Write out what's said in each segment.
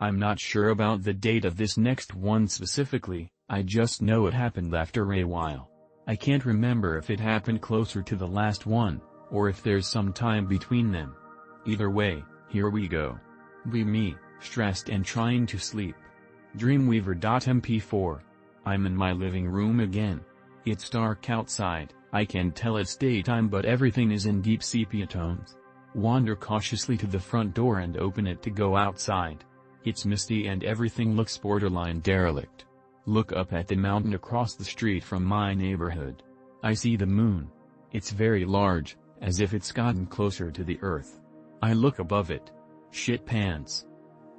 I'm not sure about the date of this next one specifically, I just know it happened after a while. I can't remember if it happened closer to the last one, or if there's some time between them. Either way, here we go. Me, stressed and trying to sleep. Dreamweaver.mp4. I'm in my living room again. It's dark outside, I can tell it's daytime but everything is in deep sepia tones. Wander cautiously to the front door and open it to go outside. It's misty and everything looks borderline derelict. Look up at the mountain across the street from my neighborhood. I see the moon. It's very large, as if it's gotten closer to the earth. I look above it. Shit pants.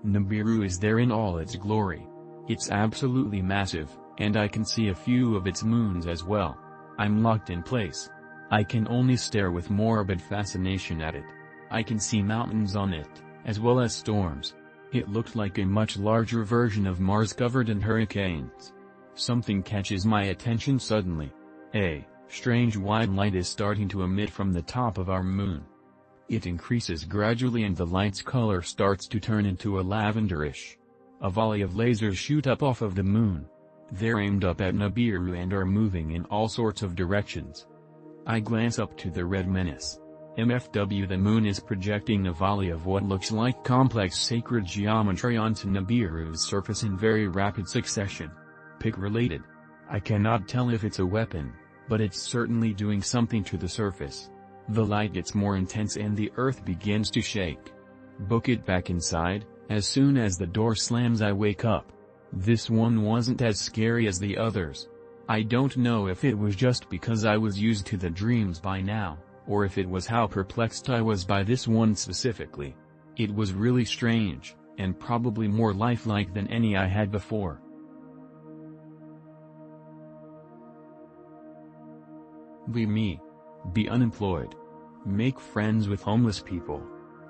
Nibiru is there in all its glory. It's absolutely massive, and I can see a few of its moons as well. I'm locked in place. I can only stare with morbid fascination at it. I can see mountains on it, as well as storms. It looked like a much larger version of Mars covered in hurricanes. Something catches my attention suddenly. A strange white light is starting to emit from the top of our moon. It increases gradually and the light's color starts to turn into a lavenderish. A volley of lasers shoot up off of the moon. They're aimed up at Nibiru and are moving in all sorts of directions. I glance up to the red menace. MFW, the moon is projecting a volley of what looks like complex sacred geometry onto Nibiru's surface in very rapid succession. Pick related. I cannot tell if it's a weapon, but it's certainly doing something to the surface. The light gets more intense and the earth begins to shake. Book it back inside. As soon as the door slams I wake up. This one wasn't as scary as the others. I don't know if it was just because I was used to the dreams by now, or if it was how perplexed I was by this one specifically. It was really strange, and probably more lifelike than any I had before. Me. Be unemployed. Make friends with homeless people.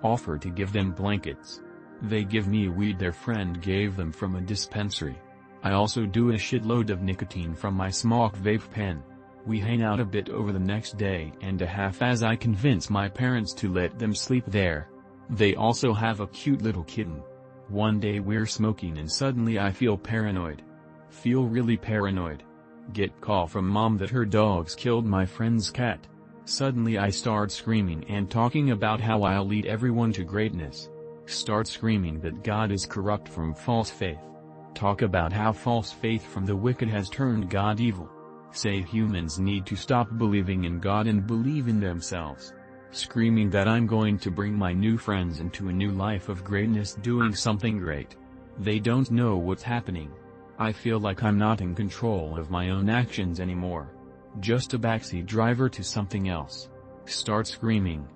Offer to give them blankets. They give me weed their friend gave them from a dispensary. I also do a shitload of nicotine from my smoke vape pen. We hang out a bit over the next day and a half as I convince my parents to let them sleep there. They also have a cute little kitten. One day we're smoking and suddenly I feel paranoid. Feel really paranoid. Get call from mom that her dogs killed my friend's cat. Suddenly I start screaming and talking about how I'll lead everyone to greatness. Start screaming that God is corrupt from false faith. Talk about how false faith from the wicked has turned God evil. Say humans need to stop believing in God and believe in themselves. Screaming that I'm going to bring my new friends into a new life of greatness doing something great. They don't know what's happening. I feel like I'm not in control of my own actions anymore. Just a backseat driver to something else. Start screaming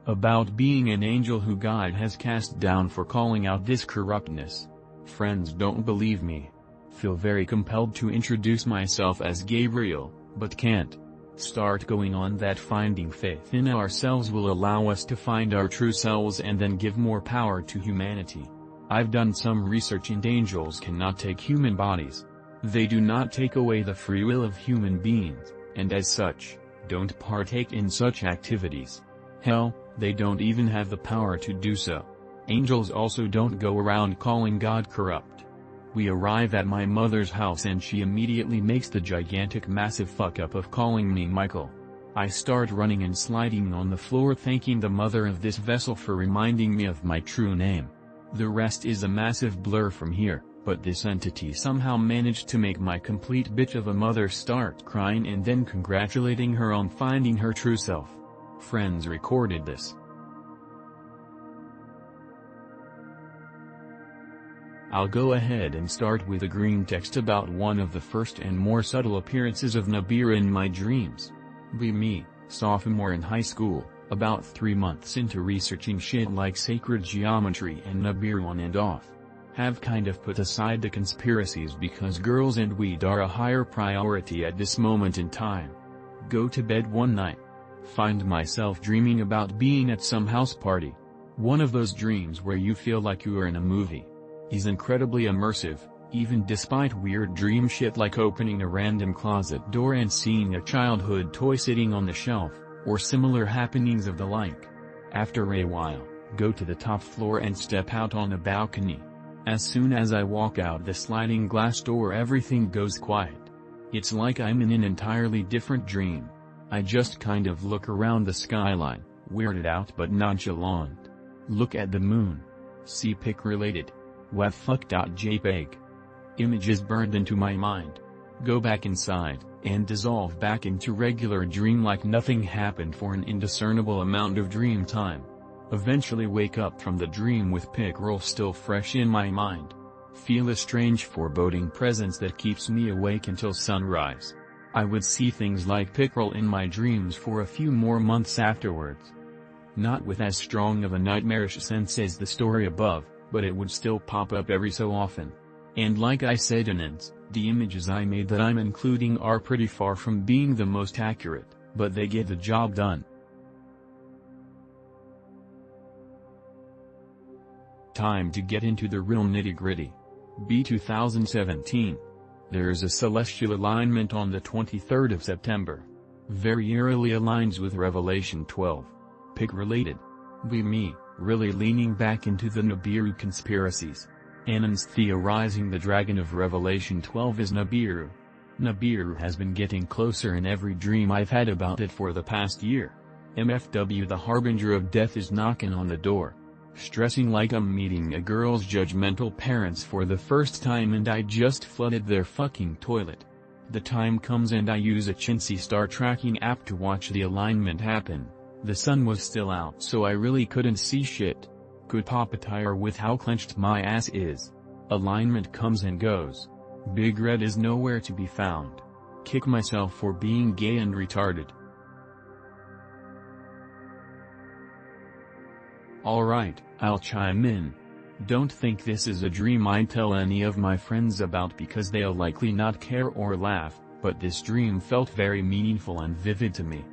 about being an angel who God has cast down for calling out this corruptness. Friends don't believe me. Feel very compelled to introduce myself as Gabriel, but can't. Start going on that finding faith in ourselves will allow us to find our true selves and then give more power to humanity. I've done some research and angels cannot take human bodies. They do not take away the free will of human beings, and as such, don't partake in such activities. Hell, they don't even have the power to do so. Angels also don't go around calling God corrupt. We arrive at my mother's house and she immediately makes the gigantic massive fuck up of calling me Michael. I start running and sliding on the floor thanking the mother of this vessel for reminding me of my true name. The rest is a massive blur from here, but this entity somehow managed to make my complete bitch of a mother start crying and then congratulating her on finding her true self. Friends recorded this. I'll go ahead and start with a green text about one of the first and more subtle appearances of Nibiru in my dreams. Me, sophomore in high school, about 3 months into researching shit like sacred geometry and Nibiru on and off. Have kind of put aside the conspiracies because girls and weed are a higher priority at this moment in time. Go to bed one night. Find myself dreaming about being at some house party. One of those dreams where you feel like you are in a movie. Is incredibly immersive, even despite weird dream shit like opening a random closet door and seeing a childhood toy sitting on the shelf, or similar happenings of the like. After a while, go to the top floor and step out on a balcony. As soon as I walk out the sliding glass door, everything goes quiet. It's like I'm in an entirely different dream. I just kind of look around the skyline, weirded out but nonchalant. Look at the moon. See pic related. webfuck.jpg. Images burned into my mind. Go back inside, and dissolve back into regular dream like nothing happened for an indiscernible amount of dream time. Eventually wake up from the dream with pic roll still fresh in my mind. Feel a strange foreboding presence that keeps me awake until sunrise. I would see things like pic roll in my dreams for a few more months afterwards. Not with as strong of a nightmarish sense as the story above, but it would still pop up every so often. And like I said the images I made that I'm including are pretty far from being the most accurate, but they get the job done. Time to get into the real nitty-gritty. B 2017. There is a celestial alignment on the 23rd of September. Very eerily aligns with Revelation 12. Pic related. Me, really leaning back into the Nibiru conspiracies. Anons theorizing the dragon of Revelation 12 is Nibiru. Nibiru has been getting closer in every dream I've had about it for the past year. MFW, the harbinger of death, is knocking on the door. Stressing like I'm meeting a girl's judgmental parents for the first time and I just flooded their fucking toilet. The time comes and I use a chintzy star tracking app to watch the alignment happen. The sun was still out so I really couldn't see shit. Could pop a tire with how clenched my ass is. Alignment comes and goes. Big Red is nowhere to be found. Kick myself for being gay and retarded. Alright, I'll chime in. Don't think this is a dream I'd tell any of my friends about because they'll likely not care or laugh, but this dream felt very meaningful and vivid to me.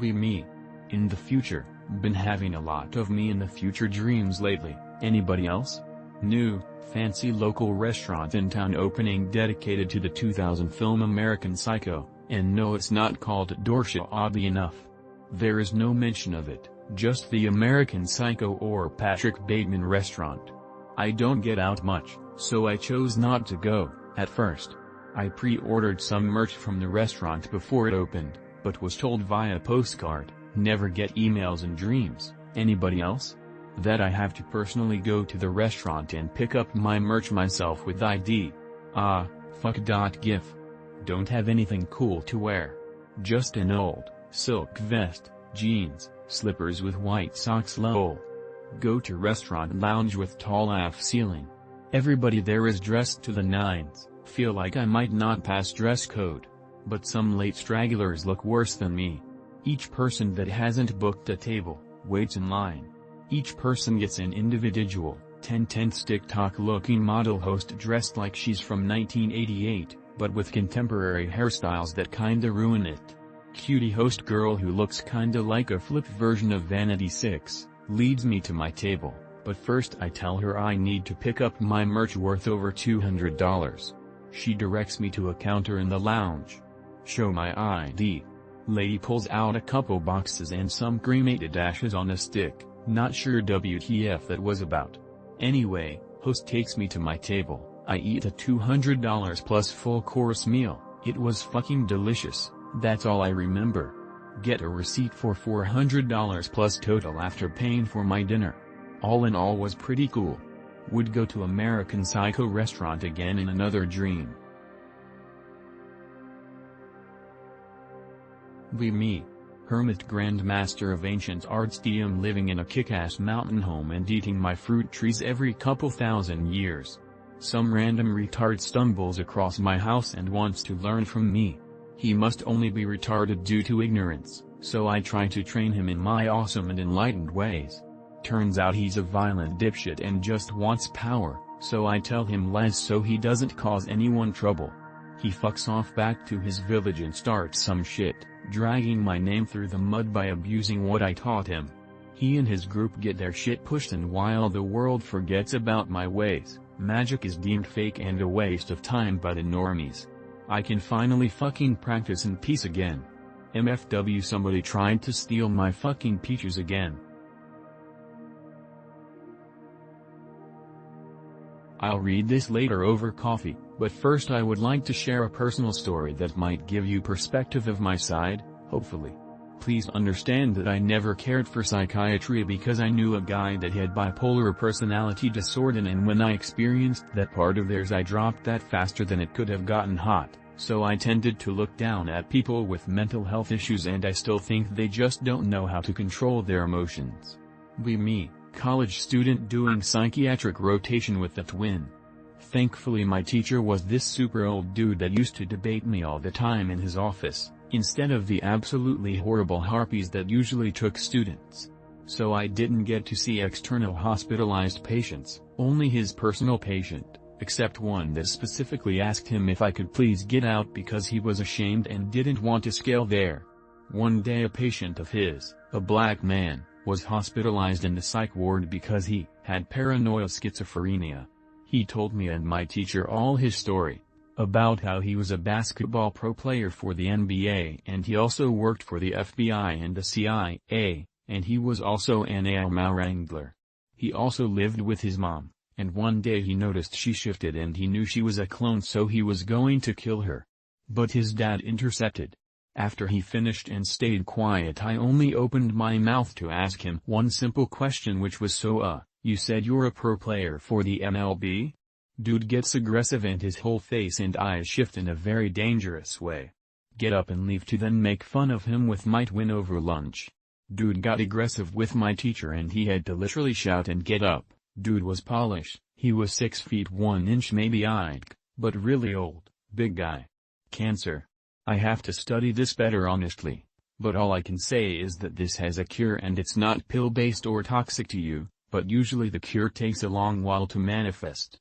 Me. In the future, been having a lot of me in the future dreams lately. Anybody else? New, fancy local restaurant in town opening dedicated to the 2000 film American Psycho, and no, it's not called Dorsha oddly enough. There is no mention of it. Just the American Psycho or Patrick Bateman restaurant. I don't get out much, so I chose not to go, at first. I pre-ordered some merch from the restaurant before it opened, but was told via postcard, never get emails in dreams. Anybody else? That I have to personally go to the restaurant and pick up my merch myself with ID. Fuck.gif. Don't have anything cool to wear. Just an old, silk vest, jeans, slippers with white socks lol. Go to restaurant lounge with tall aft ceiling. Everybody there is dressed to the nines, feel like I might not pass dress code. But some late stragglers look worse than me. Each person that hasn't booked a table, waits in line. Each person gets an individual, 10/10 TikTok looking model host dressed like she's from 1988, but with contemporary hairstyles that kinda ruin it. Cutie host girl who looks kinda like a flipped version of Vanity 6, leads me to my table, but first I tell her I need to pick up my merch worth over $200. She directs me to a counter in the lounge. Show my ID. Lady pulls out a couple boxes and some cremated ashes on a stick, not sure WTF that was about. Anyway, host takes me to my table, I eat a $200 plus full course meal, it was fucking delicious. That's all I remember. Get a receipt for $400 plus total after paying for my dinner. All in all was pretty cool. Would go to American Psycho restaurant again in another dream. Me. Hermit Grandmaster of Ancient Arts DM living in a kick-ass mountain home and eating my fruit trees every couple thousand years. Some random retard stumbles across my house and wants to learn from me. He must only be retarded due to ignorance, so I try to train him in my awesome and enlightened ways. Turns out he's a violent dipshit and just wants power, so I tell him lies so he doesn't cause anyone trouble. He fucks off back to his village and starts some shit, dragging my name through the mud by abusing what I taught him. He and his group get their shit pushed, and while the world forgets about my ways, magic is deemed fake and a waste of time by the normies. I can finally fucking practice in peace again. MFW, somebody tried to steal my fucking peaches again. I'll read this later over coffee, but first I would like to share a personal story that might give you perspective of my side, hopefully. Please understand that I never cared for psychiatry because I knew a guy that had bipolar personality disorder, and when I experienced that part of theirs I dropped that faster than it could have gotten hot, so I tended to look down at people with mental health issues, and I still think they just don't know how to control their emotions. Me, college student doing psychiatric rotation with a twin. Thankfully my teacher was this super old dude that used to debate me all the time in his office, instead of the absolutely horrible harpies that usually took students. So I didn't get to see external hospitalized patients, only his personal patient, except one that specifically asked him if I could please get out because he was ashamed and didn't want to scale there. One day a patient of his, a black man, was hospitalized in the psych ward because he had paranoid schizophrenia. He told me and my teacher all his story, about how he was a basketball pro player for the NBA and he also worked for the FBI and the CIA, and he was also an animal wrangler. He also lived with his mom, and one day he noticed she shifted and he knew she was a clone, so he was going to kill her. But his dad intercepted. After he finished and stayed quiet, I only opened my mouth to ask him one simple question, which was, so you said you're a pro player for the MLB? Dude gets aggressive and his whole face and eyes shift in a very dangerous way. Get up and leave to then make fun of him with might win over lunch. Dude got aggressive with my teacher and he had to literally shout and get up. Dude was polished, he was 6 feet 1 inch maybe but really old, big guy. Cancer. I have to study this better honestly, but all I can say is that this has a cure and it's not pill-based or toxic to you, but usually the cure takes a long while to manifest.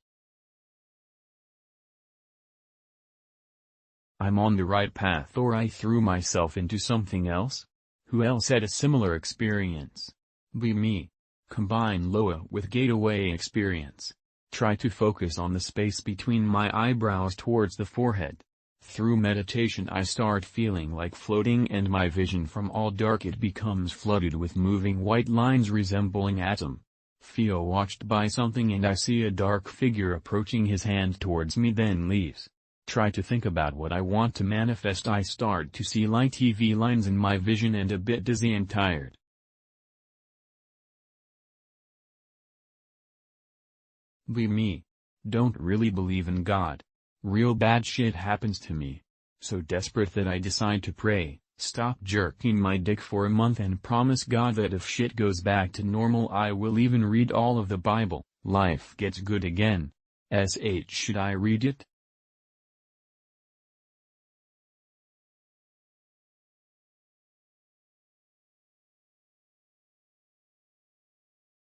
I'm on the right path, or I threw myself into something else? Who else had a similar experience? Me. Combine Loa with gateway experience. Try to focus on the space between my eyebrows towards the forehead. Through meditation I start feeling like floating and my vision from all dark it becomes flooded with moving white lines resembling atom. Feel watched by something and I see a dark figure approaching, his hand towards me then leaves. Try to think about what I want to manifest. I start to see light TV lines in my vision and a bit dizzy and tired. Me. Don't really believe in God. Real bad shit happens to me. So desperate that I decide to pray, stop jerking my dick for a month and promise God that if shit goes back to normal I will even read all of the Bible. Life gets good again. Should I read it?